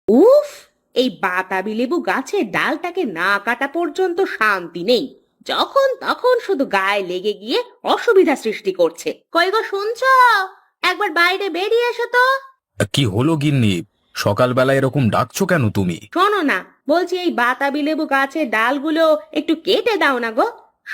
উফ, এই বাতাবি লেবু গাছের ডালটাকে না কাটা পর্যন্ত শান্তি নেই। যখন তখন শুধু গায়ে লেগে গিয়ে অসুবিধা সৃষ্টি করছে। কই গো, শুনছো? একবার বাইরে বেরিয়ে এসো তো। কি হলো গিন্নি? সকালবেলা এরকম ডাকছো কেন তুমি? শোনো না, বলছি এই বাতাবি লেবু গাছের ডালগুলো একটু কেটে দাও না গো।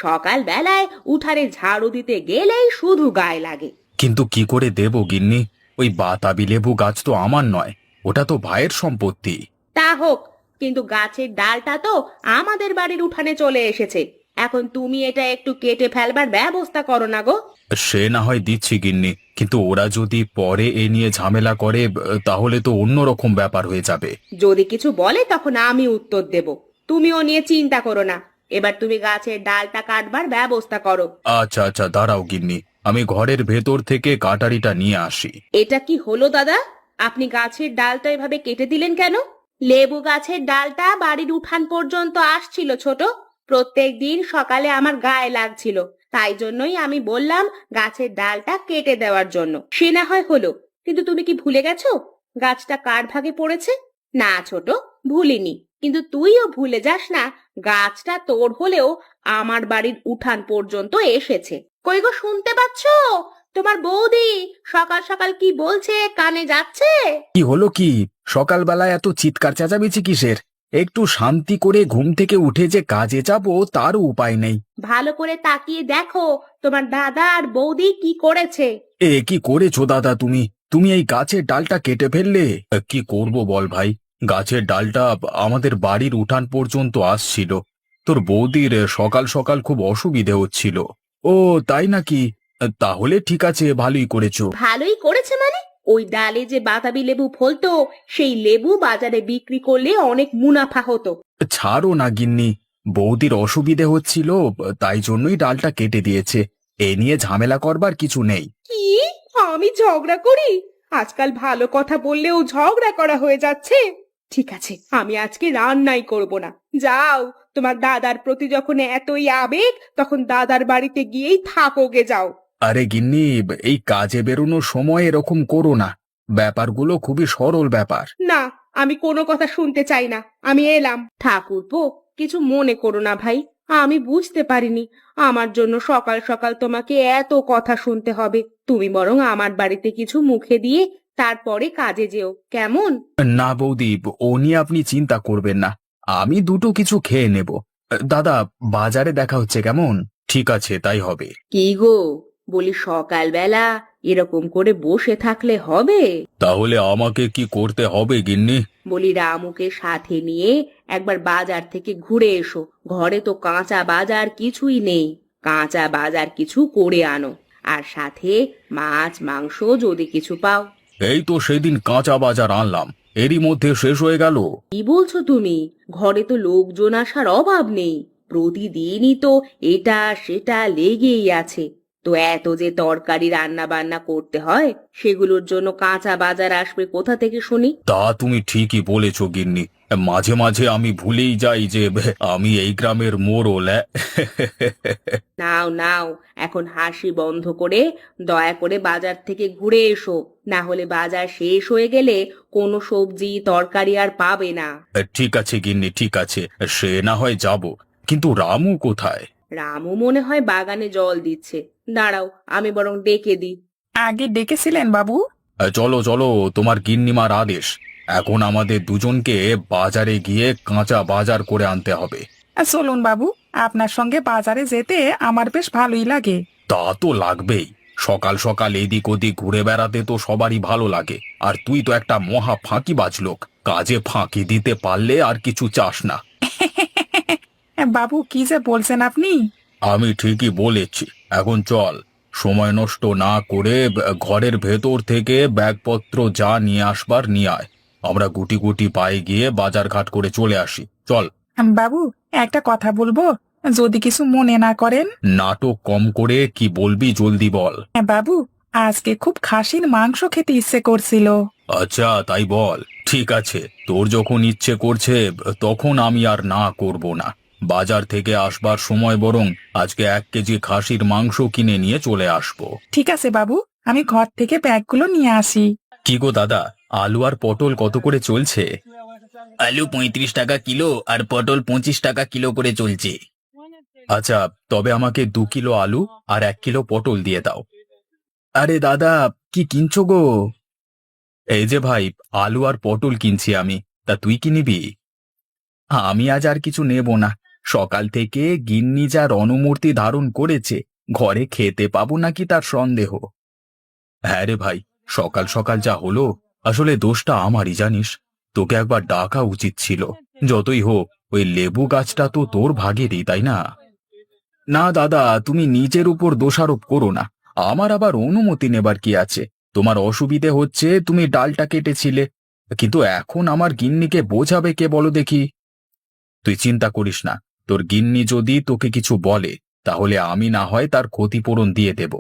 সকাল বেলায় উঠানে ঝাড়ু দিতে গেলেই শুধু গায়ে লাগে। কিন্তু কি করে দেব গিন্নি? ওই বাতাবি লেবু গাছ তো আমার নয়, ওটা তো ভাইয়ের সম্পত্তি। তা হোক, কিন্তু গাছের ডালটা তো আমাদের বাড়ির উঠানে চলে এসেছে। এখন তুমি এটা একটু কেটে ফেলবার ব্যবস্থা করো না গো। সে না হয় দিচ্ছি গিন্নি, কিন্তু ওরা যদি পরে এ নিয়ে ঝামেলা করে তাহলে তো অন্যরকম ব্যাপার হয়ে যাবে। যদি কিছু বলে তখন আমি উত্তর দেব। তুমিও নিয়ে চিন্তা করো না। এবার তুমি গাছের ডালটা কাটবার ব্যবস্থা করো। আচ্ছা আচ্ছা, দাঁড়াও গিন্নি, আমি ঘরের ভেতর থেকে কাটারিটা নিয়ে আসি। এটা কি হলো দাদা? আপনি গাছের ডালটা এভাবে কেটে দিলেন কেন? লেবু গাছের ডালটা বাড়ির উঠান পর্যন্ত আসছিল ছোট। প্রত্যেক দিন সকালে আমার গায়ে লাগছিল। তাই জন্যই আমি বললাম গাছের ডালটা কেটে দেওয়ার জন্য। সে না হয় হলো, কিন্তু তুমি কি ভুলে গেছো গাছটা কার ভাগে পড়েছে? না ছোট, ভুলিনি। কিন্তু তুইও ভুলে যাস না, গাছটা তোর হলেও আমার বাড়ির উঠান পর্যন্ত এসেছে। কই গো, শুনতে পাচ্ছো? তোমার বৌদি সকাল সকাল কি বলছে কানে যাচ্ছে? কি হলো কি? সকালবেলায় এত চিৎকার চেঁচামেচি কিসের? একটু শান্তি করে ঘুম থেকে উঠে যে কাজে যাব তারও উপায় নেই। ভালো করে তাকিয়ে দেখো তোমার দাদা আর বৌদি কি করেছে। এ কি করেছো দাদা তুমি? তুমি এই গাছের ডালটা কেটে ফেললে? কি করব বল ভাই, গাছের ডালটা আমাদের বাড়ির উঠান পর্যন্ত আসছিল। তোর বৌদির সকাল সকাল খুব অসুবিধে হচ্ছিল। ও তাই নাকি? তাহলে ঠিক আছে, ভালোই করেছো। ভালোই করেছে মানে? ওই ডালে যে বাতাবি লেবু ফলতো, সেই লেবু বাজারে বিক্রি করলে অনেক মুনাফা হতো। ছাড়ো না গিন্নি, বৌদির অসুবিধে হচ্ছিল, তাই জন্যই ডালটা কেটে দিয়েছে। এ নিয়ে ঝামেলা করবার কিছু নেই। কি? আমি ঝগড়া করি? আজকাল ভালো কথা বললেও ঝগড়া করা হয়ে যাচ্ছে। ঠিক আছে, আমি আজকে রান্নাই করব না। যাও, তোমার দাদার প্রতি যখন এতই আবেগ, তখন দাদার বাড়িতে গিয়েই থাকোগে যাও। আরে গিন্নি, এই কাজে বেরোনোর সময় এরকম করো না। ব্যাপারগুলো খুবই সরল ব্যাপার। না, আমি কোনো কথা শুনতে চাই না। আমি এলাম। ঠাকুরপো, কিছু মনে করো না ভাই। আমি বুঝতে পারিনি আমার জন্য সকাল সকাল তোমাকে এত কথা শুনতে হবে। তুমি বরং আমার বাড়িতে কিছু মুখে দিয়ে তারপরে কাজে যেও, কেমন? না বৌদি, ও নিয়ে আপনি চিন্তা করবেন না। আমি দুটো কিছু খেয়ে নেব। দাদা, বাজারে দেখা হচ্ছে কেমন? ঠিক আছে, তাই হবে। কি গো, বলি সকালবেলা এরকম করে বসে থাকলে হবে? তাহলে আমাকে কি করতে হবে গিন্নি? বলি রামুকে সাথে নিয়ে একবার বাজার থেকে ঘুরে এসো। ঘরে তো কাঁচা বাজার কিছুই নেই। কাঁচা বাজার কিছু করে আনো, আর সাথে মাছ মাংস যদি কিছু পাও। এই তো সেদিন কাঁচা বাজার আনলাম, এরই মধ্যে শেষ হয়ে গেল। কি বলছো তুমি? ঘরে তো লোকজন আসার অভাব নেই। প্রতিদিনই তো এটা সেটা লেগেই আছে। তো এত যে তরকারি রান্না বান্না করতে হয়, সেগুলোর জন্য কাঁচা বাজার আসবে কোথা থেকে শুনি? তা তুমি ঠিকই বলেছ গিন্নি। মাঝে মাঝে আমি ভুলেই যাই যে আমি এই গ্রামের মোড়ল। নাও নাও, এখন হাসি বন্ধ করে দয়া করে বাজার থেকে ঘুরে এসো। না হলে বাজার শেষ হয়ে গেলে কোনো সবজি তরকারি আর পাবে না। ঠিক আছে গিন্নি, ঠিক আছে, সে না হয় যাব, কিন্তু রামু কোথায়? রামু মনে হয় বাগানে জল দিচ্ছে। দাঁড়াও, আমি বরং ডেকে দিই। আগে ডেকেছিলেন বাবু? চলো চলো, তোমার গিন্নিমার আদেশ। এখন আমাদের দুজনকে বাজারে গিয়ে কাঁচা বাজার করে আনতে হবে। চলুন বাবু, আপনার সঙ্গে বাজারে যেতে আমার বেশ ভালোই লাগে। তা তো লাগবেই। সকাল সকাল এদিক ওদিক ঘুরে বেড়াতে তো সবারই ভালো লাগে। আর তুই তো একটা মহা ফাঁকিবাজ লোক, কাজে ফাঁকি দিতে পারলে আর কিছু চাস না। বাবু, কি যে বলছেন আপনি! আমি ঠিকই বলেছি। এখন চল, সময় নষ্ট না করে ঘরের ভেতর থেকে ব্যাগপত্র যা নিয়ে আসবার নিয়ে আয়। আমরা গুটি গুটি পায়ে গিয়ে বাজার ঘাট করে চলে আসি, চল। বাবু, একটা কথা বলবো, যদি কিছু মনে না করেন? নাটক কম করে কি বলবি জলদি বল। বাবু, আজকে খুব খাসির মাংস খেতে ইচ্ছে করছিল। আচ্ছা তাই বল। ঠিক আছে, তোর যখন ইচ্ছে করছে তখন আমি আর না করব না। বাজার থেকে আসবার সময় বরং আজকে 1 কেজি খাসির মাংস কিনে নিয়ে চলে আসবো। ঠিক আছে বাবু, আমি ঘর থেকে ব্যাগগুলো নিয়ে আসি। কি গো দাদা, আলু আর পটল কত করে চলছে? আলু 35 টাকা কিলো আর পটল 25 টাকা কিলো করে চলছে। আচ্ছা, তবে আমাকে 2 কিলো আলু আর 1 কিলো পটল দিয়ে দাও। আরে দাদা, কি কিনছো গো? এই যে ভাই, আলু আর পটল কিনছি আমি। তা তুই কি নিবি? আমি আজ আর কিছু নেব না। সকাল থেকে গিন্নি যা রণমূর্তি ধারণ করেছে, ঘরে খেতে পাবো নাকি তার সন্দেহ। হ্যাঁ রে ভাই, সকাল সকাল যা হলো, আসলে দোষটা আমারই জানিস। তোকে একবার ডাকা উচিত ছিল। যতই হোক, ওই লেবু গাছটা তো তোর ভাগেরই, তাই না? না দাদা, তুমি নিজের উপর দোষারোপ করো না। আমার আবার অনুমতি নেবার কি আছে? তোমার অসুবিধে হচ্ছে, তুমি ডালটা কেটেছিলে, কিন্তু এখন আমার গিন্নিকে বোঝাবে কে বলো দেখি? তুই চিন্তা করিস না। তোর গিন্নি যদি তোকে কিছু বলে, তাহলে আমি না হয় তার ক্ষতিপূরণ দিয়ে দেব।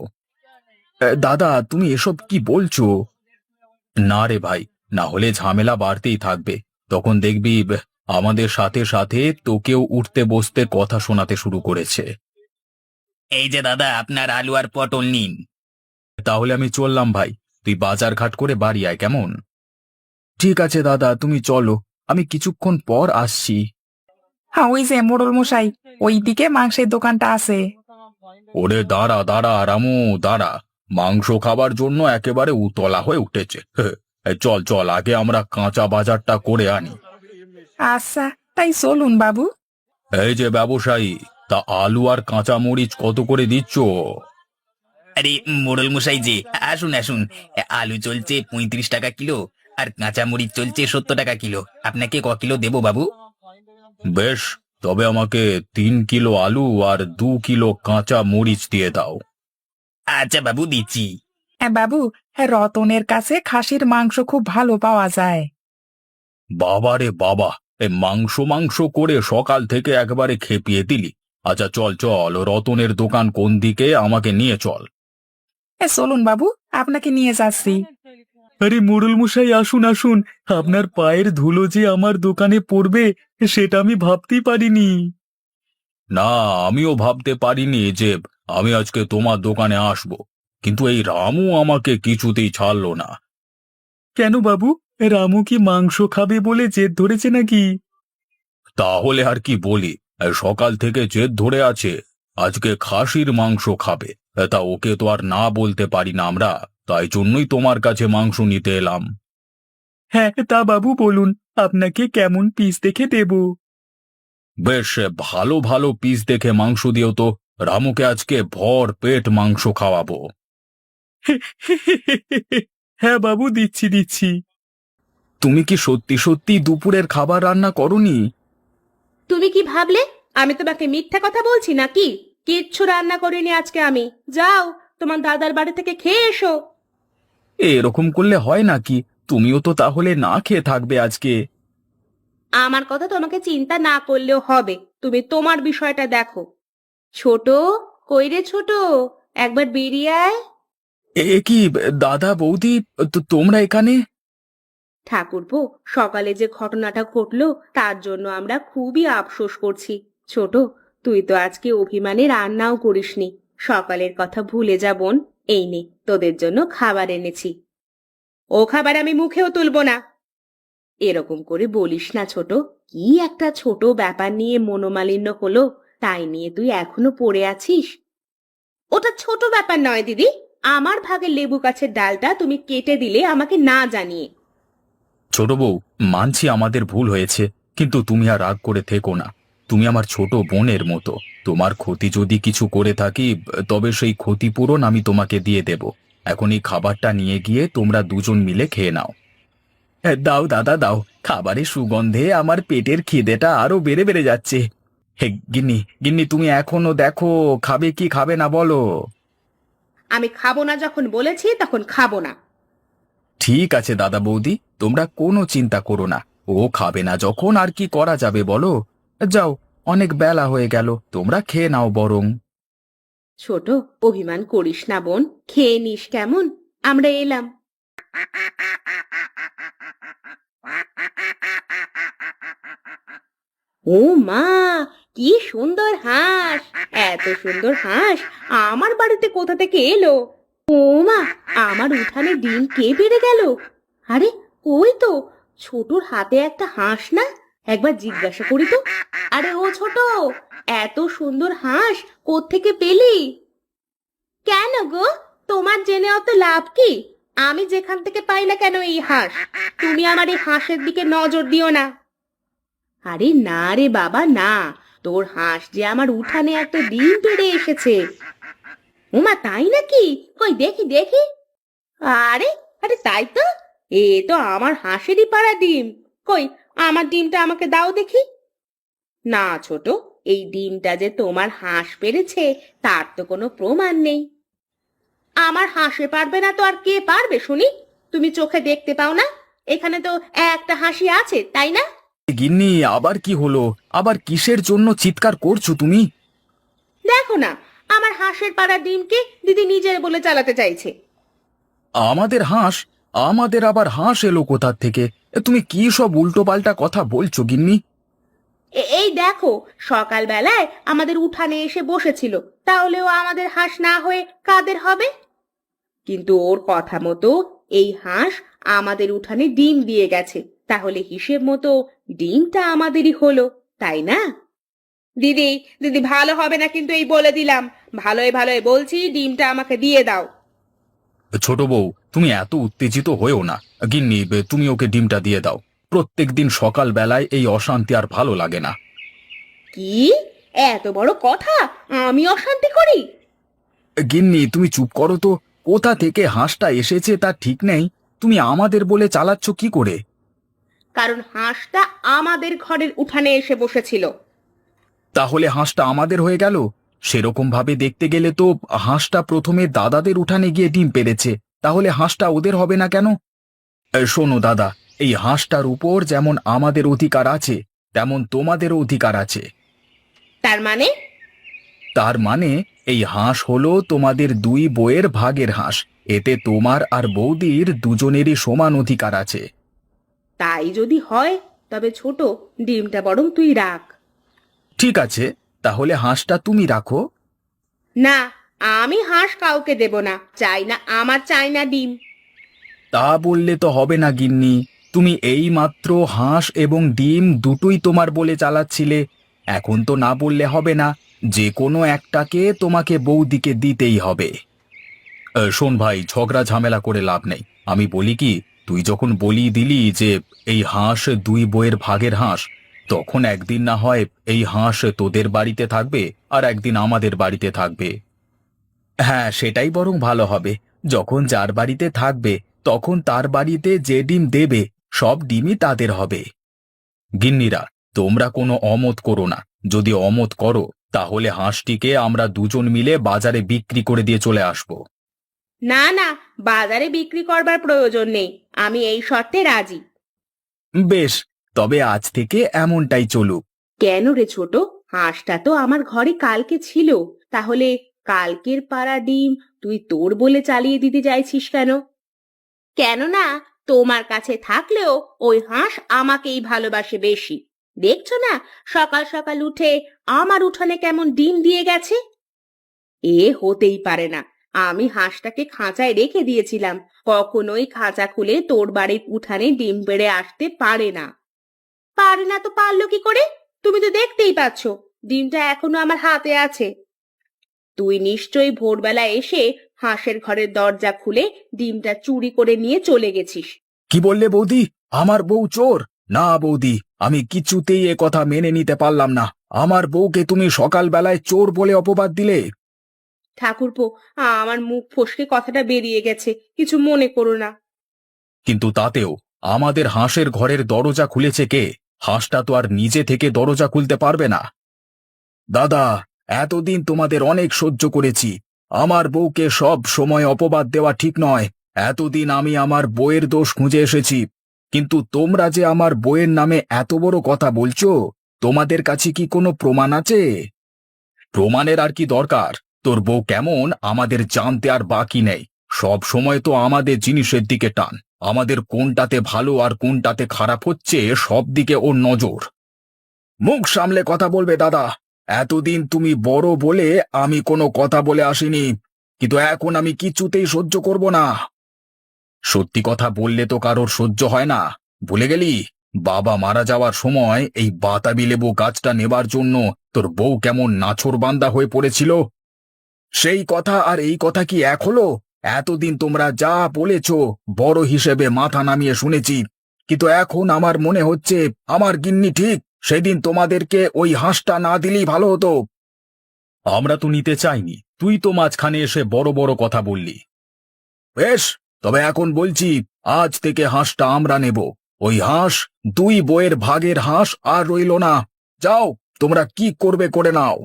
দাদা, তুমি এসব কি বলছো? না রে ভাই, না হলে ঝামেলা বাড়তেই থাকবে। তখন দেখবি আমাদের সাথে সাথে তোকেও উঠতে বসতে কথা শোনাতে শুরু করেছে। এই যে দাদা, আপনার আলু আর পটল নিন। তাহলে আমি চললাম ভাই, তুই বাজার ঘাট করে বাড়ি আয়, কেমন? ঠিক আছে দাদা, তুমি চলো, আমি কিছুক্ষণ পর আসছি। হ্যাঁ, ওই যে মোড়ল মশাই, ওইদিকে মাংসের দোকানটা আছে। ওরে দাঁড়া দাঁড়া রামু, দাঁড়া। মাংস খাবার জন্য একেবারে উতলা হয়ে উঠেছে। চল চল, আগে আমরা কাঁচা বাজারটা করে আনি। আচ্ছা, তাই চলুন বাবু। এই যে ব্যবসায়ী, তা আলু আর কাঁচা মরিচ কত করে দিচ্ছ? আরে মোড়ল মশাই যে, আসুন আসুন। আলু চলছে 35 টাকা কিলো, আর কাঁচা মরিচ চলছে 70 টাকা কিলো। আপনাকে ক কিলো দেবো বাবু? বেশ, তবে আমাকে 3 কিলো আলু আর 2 কিলো কাঁচা মরিচ দিয়ে দাও। আচ্ছা বাবু, দিচ্ছি। হ্যাঁ বাবু, হ্যাঁ, রতনের কাছে খাসির মাংস খুব ভালো পাওয়া যায়। বাবা রে বাবা, এ মাংস মাংস করে সকাল থেকে একবারে খেপিয়ে দিলি। আচ্ছা চল চল, রতনের দোকান কোন দিকে, আমাকে নিয়ে চল। চলুন বাবু, আপনাকে নিয়ে যাচ্ছি। আরে মোড়ল মশাই, আসুন আসুন। আপনার পায়ের ধুলো যে আমার দোকানে পড়বে, সেটা আমি ভাবতেই পারিনি। না, আমিও ভাবতে পারিনি যে আমি আজকে তোমার দোকানে আসব, কিন্তু এই রামু আমাকে কিছুতেই ছাড়লো না। কেন বাবু, রামু কি মাংস খাবে বলে জেদ ধরেছে নাকি? তাহলে আর কি বলি, সকাল থেকে জেদ ধরে আছে, আজকে খাসির মাংস খাবে। তা ওকে তো আর না বলতে পারি না আমরা, তাই জন্যই তোমার কাছে মাংস নিতে এলাম। হ্যাঁ, তা বাবু বলুন, আপনাকে কেমন পিস দেখে দেব? বেশ ভালো ভালো পিস দেখে মাংস দিও তো। রামুকে আজকে ভর পেট মাংস খাওয়াবো। হ্যাঁ বাবু, দিচ্ছি দিচ্ছি। তুমি কি সত্যি সত্যি দুপুরের খাবার রান্না করনি? তুমি কি ভাবলে আমি তোমাকে মিথ্যা কথা বলছি নাকি? কিচ্ছু রান্না করিনি আজকে আমি। যাও, তোমার দাদার বাড়ি থেকে খেয়ে এসো। এরকম করলে হয় নাকি? তুমিও তো তাহলে না খেয়ে থাকবে আজকে। আমার কথা তোমাকে চিন্তা না করলেও হবে, তুমি তোমার বিষয়টা দেখো। ছোট, কই রে ছোট, একবার বেরিয়ে আয়। এ কি দাদা বৌদি, তোমরা এখানে? ঠাকুরপো, সকালে যে ঘটনাটা ঘটলো তার জন্য আমরা খুবই আফসোস করছি। ছোট, তুই তো আজকে অভিমানে রান্নাও করিসনি। সকালের কথা ভুলে যা বোন। এই নে, তোদের জন্য খাবার এনেছি। ও খাবার আমি মুখেও তুলবো না। এরকম করে বলিস না ছোট। কি একটা ছোট ব্যাপার নিয়ে মনোমালিন্য হলো, তাই নিয়ে তুই এখনো পড়ে আছিস? ওটা ছোট ব্যাপার নয় দিদি। আমার ভাগের লেবু গাছের ডালটা তুমি কেটে দিলে আমাকে না জানিয়ে। ছোট বউ, মানছি আমাদের ভুল হয়েছে, কিন্তু তুমি আর রাগ করে থেকো না। তুমি আমার ছোট বোনের মতো। তোমার ক্ষতি যদি কিছু করে থাকি, তবে সেই ক্ষতিপূরণ আমি তোমাকে দিয়ে দেব। এখন এই খাবারটা নিয়ে গিয়ে তোমরা দুজন মিলে খেয়ে নাও। দাও দাদা দাও, খাবারের সুগন্ধে আমার পেটের খিদেটা আরো বেড়ে বেড়ে যাচ্ছে। হে গিন্নি, গিন্নি তুমি এখনো দেখো, খাবে কি খাবে না বলো। আমি খাবো না যখন বলেছি তখন খাবো না। ঠিক আছে দাদা বৌদি, তোমরা কোনো চিন্তা করো না। ও খাবে না যখন আর কি করা যাবে বলো। যাও, অনেক বেলা হয়ে গেল, তোমরা খেয়ে নাও বরং। ছোট, অভিমান করিস না বোন, খেয়ে নিস কেমন? আমরা এলাম। ও মা, কি সুন্দর হাঁস! এত সুন্দর হাঁস আমার বাড়িতে কোথা থেকে এলো? ও মা, আমার উঠানে ডিম কে পেড়ে গেল? আরে কই তো, ছোটর হাতে একটা হাঁস না? একবার জিজ্ঞাসা করি তো। আরে ও ছোট, এত সুন্দর হাঁস কোত্থেকে পেলি? কেন গো, তোমার জেনে অত লাভ কি? আমি যেখান থেকে পাই না কেন এই হাঁস, তুমি আমার এই হাঁসের দিকে নজর দিও না। আরে না রে বাবা না, তোর হাঁস যে আমার উঠানে একটা ডিম পেড়ে এসেছে। ওমা তাই নাকি? কই দেখি দেখি। আরে আরে তাই তো, এ তো আমার হাঁসেরই পাড়া ডিম। কই আমার ডিমটা আমাকে দাও দেখি। না ছোট, এই ডিমটা যে তোমার হাঁস পেড়েছে তার তো কোনো প্রমাণ নেই। আমার হাঁসে পারবে না তো আর কে পারবে শুনি? তুমি চোখে দেখতে পাও না? এখানে তো একটা হাসি আছে, তাই না? গিন্নি, আবার কি হলো? আবার কিসের জন্য চিৎকার করছো তুমি? দেখো না, আমার হাঁসের পাড়া ডিমকে দিদি নিজের বলে চালাতে চাইছে। আমাদের হাঁস? আমাদের আবার হাঁস এলো কোথার থেকে? তুমি কি সব উল্টোপাল্টা কথা বলছো গিন্নি? এই দেখো, সকালবেলায় আমাদের উঠানে এসে বসেছিল, তাহলেও আমাদের হাঁস না হয়ে কাদের হবে? কিন্তু ওর কথা মতো এই হাঁস আমাদের উঠানে ডিম দিয়ে গেছে, তাহলে হিসেব মতো ডিমটা আমাদেরই হলো, তাই না? দিদি দিদি, ভালো হবে না কিন্তু, এই বলে দিলাম। ভালোই ভালোই বলছি, ডিমটা আমাকে দিয়ে দাও। ছোট বউ, তুমি এত উত্তেজিত হয়েও না। গিন্নি, তুমি ওকে ডিমটা দিয়ে দাও। প্রত্যেকদিন সকাল বেলায় এই অশান্তি আর ভালো লাগে না। কি এত বড় কথা? আমি অশান্তি করি? গিন্নি, তুমি চুপ করো তো। কোথা থেকে হাঁসটা এসেছে তা ঠিক নেই, তুমি আমাদের বলে চালাচ্ছ কি করে? কারণ হাঁসটা আমাদের ঘরের উঠানে এসে বসেছিল। তাহলে হাঁসটা আমাদের হয়ে গেল? সেরকম ভাবে দেখতে গেলে তো হাঁসটা প্রথমে দাদাদের উঠানে গিয়ে ডিম পেড়েছে, তাহলে হাঁসটা ওদের হবে না কেন? শোনো দাদা, এই হাঁসটার উপর যেমন আমাদের অধিকার আছে, তেমন তোমাদেরও অধিকার আছে। তার মানে? তার মানে এই হাঁস হলো তোমাদের দুই বউয়ের ভাগের হাঁস। এতে তোমার আর বৌদির দুজনেরই সমান অধিকার আছে। তাই যদি হয়, তবে ছোট, ডিমটা বরং তুই রাখ। ঠিক আছে, তাহলে হাঁসটা তুমি রাখো। না, আমি হাঁস কাউকে দেব না, চাই না, আমার চাই না ডিম। তা বললে তো হবে না গিন্নি। তুমি এই মাত্র হাঁস এবং ডিম দুটোই তোমার বলে চালাচ্ছিলে, এখন তো না বললে হবে না। যে কোনো একটাকে তোমাকে বৌদিকে দিতেই হবে। শোন ভাই, ঝগড়া ঝামেলা করে লাভ নেই। আমি বলি কি, তুই যখন বলি দিলি যে এই হাঁস দুই বইয়ের ভাগের হাঁস, তখন একদিন না হয় এই হাঁস তোদের বাড়িতে থাকবে আর একদিন আমাদের বাড়িতে থাকবে। হ্যাঁ, সেটাই বরং ভালো হবে। যখন যার বাড়িতে থাকবে তখন তার বাড়িতে যে ডিম দেবে সব ডিমই তাদের হবে। গিন্নিরা, তোমরা কোনো অমত করো না। যদি অমত করো তাহলে হাঁসটিকে আমরা দুজন মিলে বাজারে বিক্রি করে দিয়ে চলে আসবো। না না, বাজারে বিক্রি করবার প্রয়োজন নেই, আমি এই শর্তে রাজি। বেশ, তবে আজ থেকে এমনটাই চলুক। কেন রে ছোট? হাঁসটা তো আমার ঘরে কালকে ছিল, তাহলে কালকের পাড়া ডিম তুই তোর বলে চালিয়ে দিতে চাইছিস কেন? কেন না, তোমার কাছে থাকলেও ওই হাঁস আমাকেই ভালোবাসে বেশি। দেখছো না, সকাল সকাল উঠে আমার উঠানে কেমন ডিম দিয়ে গেছে। এ হতেই পারে না, আমি হাঁসটাকে খাঁচায় রেখে দিয়েছিলাম, কখনোই খাঁচা খুলে তোর বাড়ির উঠানে ডিম পেড়ে আসতে পারে না। পারে না তো পারলো কি করে? তুমি তো দেখতেই পাচ্ছ, ডিমটা এখনো আমার হাতে আছে। তুই নিশ্চয়ই ভোরবেলা এসে হাঁসের ঘরের দরজা খুলে ডিমটা চুরি করে নিয়ে চলে গেছিস। কি বললে বৌদি? আমার বউ চোর? না বৌদি, আমি কিছুতেই এ কথা মেনে নিতে পারলাম না। আমার বউকে তুমি সকালবেলায় চোর বলে অপবাদ দিলে। ঠাকুরপো, আমার মুখ ফসকে কথাটা বেরিয়ে গেছে, কিছু মনে করো না। কিন্তু তাতেও আমাদের হাঁসের ঘরের দরজা খুলেছে কে? হাঁসটা তো আর নিজে থেকে দরজা খুলতে পারবে না। দাদা, এতদিন তোমাদের অনেক সহ্য করেছি। আমার বউকে সব সময় অপবাদ দেওয়া ঠিক নয়। এতদিন আমি আমার বউয়ের দোষ খুঁজে এসেছি, কিন্তু তোমরা যে আমার বউয়ের নামে এত বড় কথা বলছো, তোমাদের কাছে কি কোনো প্রমাণ আছে? প্রমাণের আর কি দরকার? তোর বউ কেমন আমাদের জানতে আর বাকি নেই। সব সময় তো আমাদের জিনিসের দিকে টান। আমাদের কোনটাতে ভালো আর কোনটাতে খারাপ হচ্ছে সব দিকে ওর নজর। মুখ সামলে কথা বলবে দাদা। এতদিন তুমি বড় বলে আমি কোনো কথা বলে আসিনি, কিন্তু এখন আমি কিছুতেই সহ্য করব না। সত্যি কথা বললে তো কারোর সহ্য হয় না, ভুলে গেলি বাবা মারা যাওয়ার সময় এই বাতাবি লেবু গাছটা নেবার জন্য তোর বউ কেমন নাছোড়বান্দা হয়ে পড়েছিল? সেই কথা আর এই কথা কি এক হলো? এতদিন তোমরা যা বলেছ বড় হিসেবে মাথা নামিয়ে শুনেছি, কিন্তু এখন আমার মনে হচ্ছে আমার গিন্নি ঠিক। সেদিন তোমাদেরকে ওই হাঁসটা না দিলেই ভালো হতো। আমরা তো নিতে চাইনি, তুই তো মাঝখানে এসে বড় বড় কথা বললি। বেশ, তবে এখন বলছি, আজ থেকে হাঁসটা আমরা নেব। ওই হাঁস দুই বইয়ের ভাগের হাঁস আর রইল না। যাও, তোমরা কি করবে করে নাও।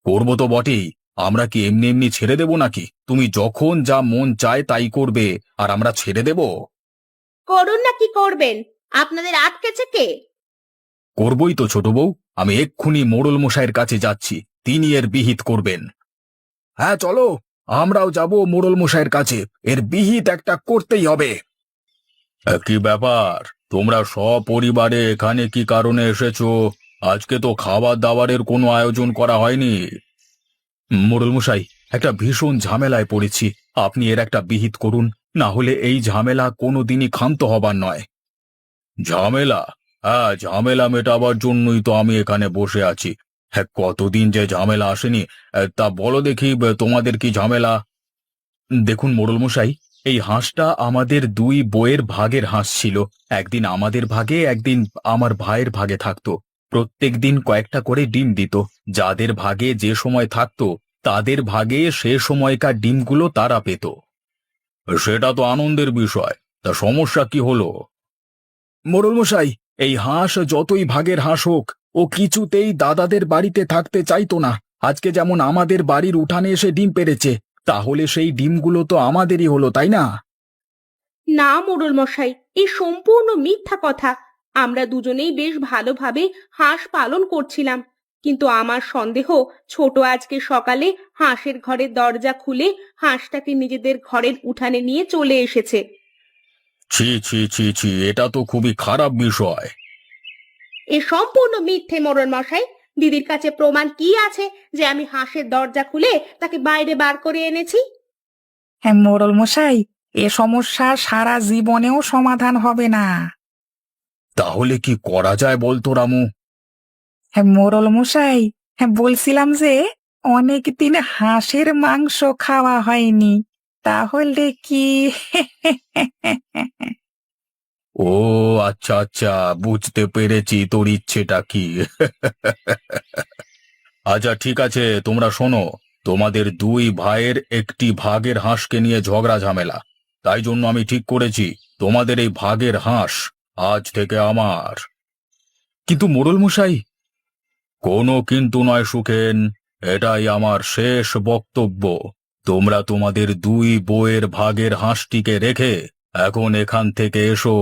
করব তো বটেই, আমরা কি এমনি এমনি ছেড়ে দেব নাকি? তুমি যখন যা মন চায় তাই করবে, আর আমরা ছেড়ে দেব? করুন না, কি করবেন? আপনাদের আটকেছে কে? করবই তো ছোট বউ, আমি এক্ষুনি মোড়ল মশাইয়ের কাছে যাচ্ছি, তিনি এর বিহিত করবেন। হ্যাঁ চলো, আমরাও যাব মোড়ল মশাইয়ের কাছে, এর বিহিত একটা করতেই হবে। কি ব্যাপার, তোমরা সপরিবারে এখানে কি কারণে এসেছো? আজকে তো খাবার দাবারের কোনো আয়োজন করা হয়নি। মোড়ল মশাই, একটা ভীষণ ঝামেলায় পড়েছি, আপনি এর একটা বিহিত করুন, না হলে এই ঝামেলা কোনোদিনই ক্ষান্ত হবার নয়। ঝামেলা? হ্যাঁ, ঝামেলা মেটাবার জন্যই তো আমি এখানে বসে আছি। হ্যাঁ, কতদিন যে ঝামেলা আসেনি, তা বলো দেখি, তোমাদের কি ঝামেলা? দেখুন মোড়ল মশাই, এই হাঁসটা আমাদের দুই বইয়ের ভাগের হাঁস ছিল। একদিন আমাদের ভাগে, একদিন আমার ভাইয়ের ভাগে থাকতো। প্রত্যেক দিন কয়েকটা করে ডিম দিত। যাদের ভাগে যে সময় থাকতো তাদের ভাগে সে সময়কার ডিমগুলো তারা পেত। সেটা তো আনন্দের বিষয়, তা সমস্যা কি হলো? মোড়ল মশাই, এই হাঁস যতই ভাগের হাঁস হোক, ও কিছুতেই দাদাদের বাড়িতে থাকতে চাইতো না। আজকে যেমন আমাদের বাড়ির উঠানে এসে ডিম পেড়েছে, তাহলে সেই ডিমগুলো তো আমাদেরই হলো, তাই না? না মোড়ল মশাই, এই সম্পূর্ণ মিথ্যা কথা। আমরা দুজনেই বেশ ভালোভাবে হাঁস পালন করছিলাম, কিন্তু আমার সন্দেহ ছোট আজকে সকালে হাঁসের ঘরের দরজা খুলে হাঁসটাকে নিজেদের ঘরের উঠানে নিয়ে চলে এসেছে। ছি ছি ছি ছি, এটা তো খুবই খারাপ বিষয়। এ সম্পূর্ণ মিথ্যে মোড়ল মশাই। দিদির কাছে প্রমাণ কি আছে যে আমি হাঁসের দরজা খুলে তাকে বাইরে বার করে এনেছি? হ্যাঁ মোড়ল মশাই, এ সমস্যা সারা জীবনেও সমাধান হবে না। তাহলে কি করা যায় বলতো রামু? হ্যাঁ মোড়ল মশাই, হ্যাঁ বলছিলাম যে অনেক দিন হাঁসের মাংস খাওয়া হয়নি, তাহলে কি? ও আচ্ছা আচ্ছা, বুঝতে পেরেছি তোর ইচ্ছেটা কি। আচ্ছা ঠিক আছে, তোমরা শোনো, তোমাদের দুই ভাইয়ের একটি ভাগের হাঁসকে নিয়ে ঝগড়া ঝামেলা, তাই জন্য আমি ঠিক করেছি তোমাদের এই ভাগের হাঁস আজ থেকে আমার। কিন্তু মোড়ল মশাই। কোনো কিন্তু নয় সুখেন, এটাই আমার শেষ বক্তব্য। তোমরা তোমাদের দুই বইয়ের ভাগের হাঁসটিকে রেখে এখন এখান থেকে এসো।